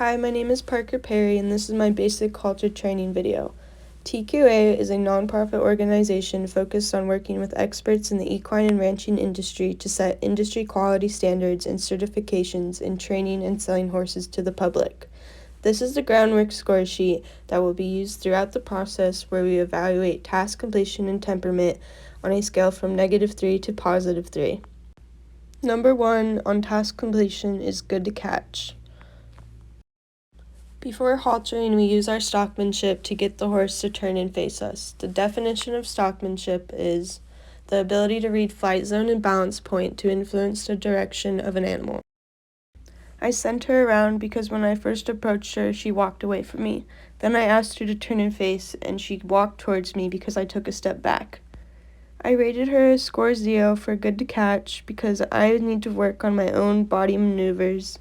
Hi, my name is Parker Perry, and this is my basic Halter training video. TQA is a nonprofit organization focused on working with experts in the equine and ranching industry to set industry quality standards and certifications in training and selling horses to the public. This is the groundwork score sheet that will be used throughout the process, where we evaluate task completion and temperament on a scale from -3 to +3. Number 1 on task completion is good to catch. Before haltering, we use our stockmanship to get the horse to turn and face us. The definition of stockmanship is the ability to read flight zone and balance point to influence the direction of an animal. I sent her around because when I first approached her, she walked away from me. Then I asked her to turn and face, and she walked towards me because I took a step back. I rated her a score 0 for good to catch because I need to work on my own body maneuvers,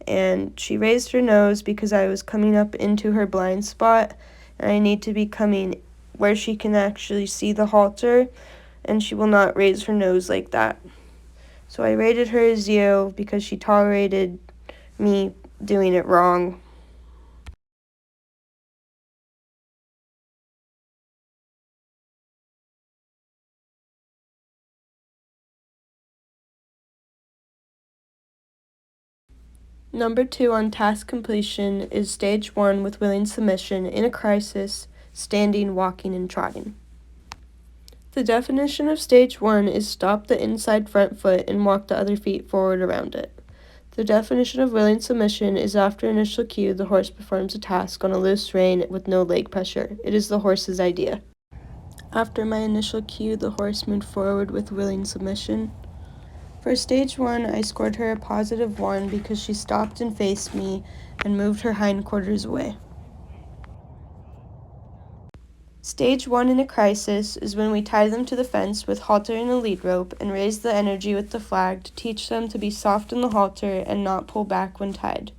and she raised her nose because I was coming up into her blind spot, and I need to be coming where she can actually see the halter, and she will not raise her nose like that. So I rated her a 0 because she tolerated me doing it wrong. Number 2 on task completion is stage 1 with willing submission in a crisis, standing, walking, and trotting. The definition of stage 1 is stop the inside front foot and walk the other feet forward around it. The definition of willing submission is after initial cue, the horse performs a task on a loose rein with no leg pressure. It is the horse's idea. After my initial cue, the horse moved forward with willing submission. For stage 1, I scored her a +1 because she stopped and faced me and moved her hindquarters away. Stage 1 in a crisis is when we tie them to the fence with halter and a lead rope and raise the energy with the flag to teach them to be soft in the halter and not pull back when tied.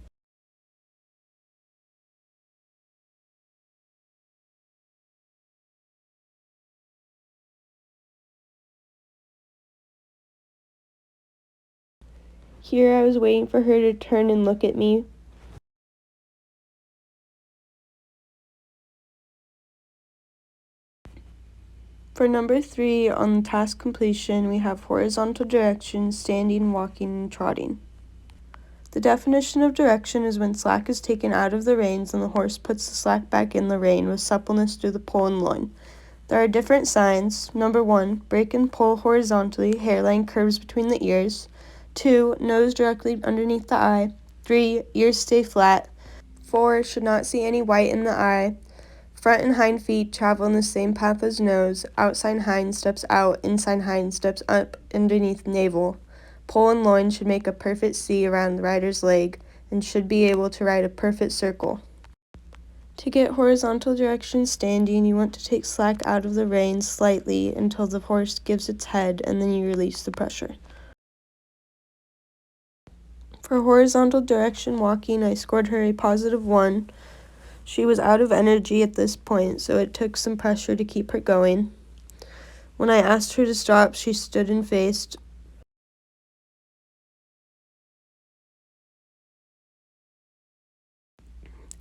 Here I was waiting for her to turn and look at me. For number 3 on task completion, we have horizontal direction, standing, walking, and trotting. The definition of direction is when slack is taken out of the reins and the horse puts the slack back in the rein with suppleness through the pole and loin. There are different signs. Number 1, break and pull horizontally, hairline curves between the ears. 2, nose directly underneath the eye. 3, ears stay flat. 4, should not see any white in the eye. Front and hind feet travel in the same path as nose. Outside hind steps out, inside hind steps up underneath navel. Pole and loin should make a perfect C around the rider's leg and should be able to ride a perfect circle. To get horizontal direction standing, you want to take slack out of the reins slightly until the horse gives its head, and then you release the pressure. For horizontal direction walking, I scored her a +1. She was out of energy at this point, so it took some pressure to keep her going. When I asked her to stop, she stood and faced.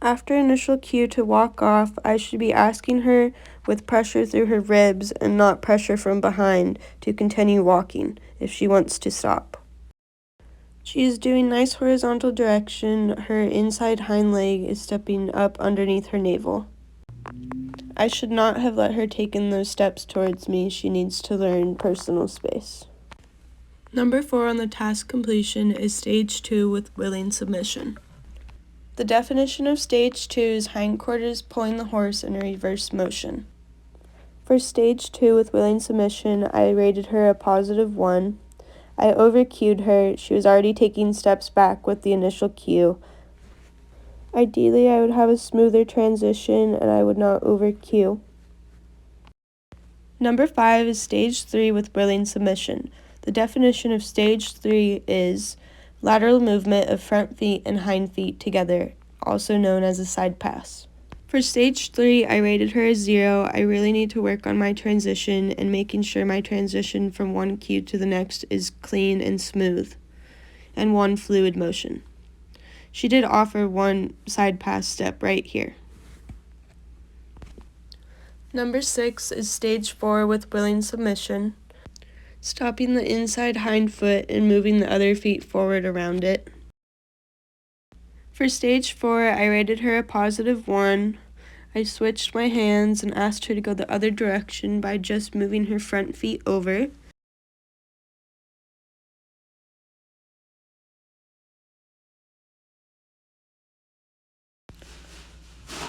After initial cue to walk off, I should be asking her with pressure through her ribs and not pressure from behind to continue walking if she wants to stop. She is doing nice horizontal direction. Her inside hind leg is stepping up underneath her navel. I should not have let her take those steps towards me. She needs to learn personal space. Number 4 on the task completion is stage 2 with willing submission. The definition of stage 2 is hindquarters pulling the horse in a reverse motion. For stage 2 with willing submission, I rated her a +1. I over-cued her. She was already taking steps back with the initial cue. Ideally, I would have a smoother transition and I would not over-cue. Number 5 is stage 3 with willing submission. The definition of stage 3 is lateral movement of front feet and hind feet together, also known as a side pass. For stage 3, I rated her a 0. I really need to work on my transition and making sure my transition from one cue to the next is clean and smooth, and one fluid motion. She did offer one side pass step right here. Number 6 is stage 4 with willing submission, stopping the inside hind foot and moving the other feet forward around it. For stage 4, I rated her a +1. I switched my hands and asked her to go the other direction by just moving her front feet over.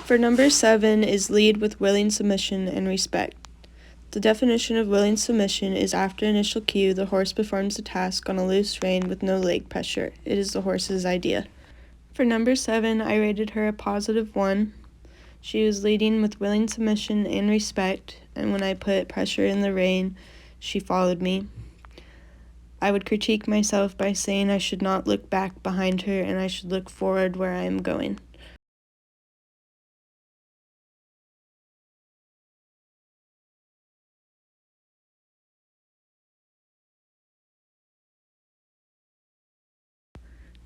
For number 7 is lead with willing submission and respect. The definition of willing submission is after initial cue, the horse performs the task on a loose rein with no leg pressure. It is the horse's idea. For number 7, I rated her a +1. She was leading with willing submission and respect, and when I put pressure in the rein, she followed me. I would critique myself by saying I should not look back behind her and I should look forward where I am going.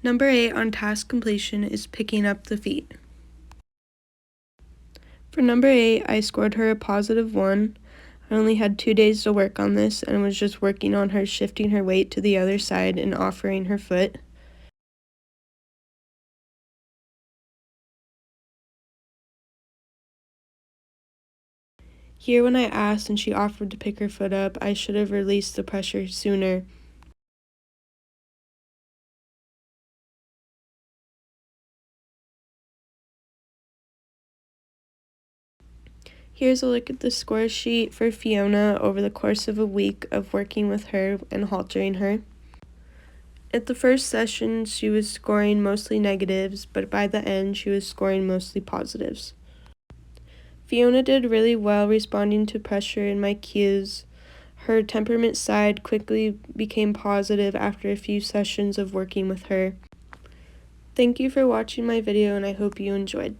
Number 8 on task completion is picking up the feet. For number 8, I scored her a +1. I only had 2 days to work on this and was just working on her shifting her weight to the other side and offering her foot. Here when I asked and she offered to pick her foot up, I should have released the pressure sooner. Here's a look at the score sheet for Fiona over the course of a week of working with her and haltering her. At the first session, she was scoring mostly negatives, but by the end, she was scoring mostly positives. Fiona did really well responding to pressure in my cues. Her temperament side quickly became positive after a few sessions of working with her. Thank you for watching my video and I hope you enjoyed.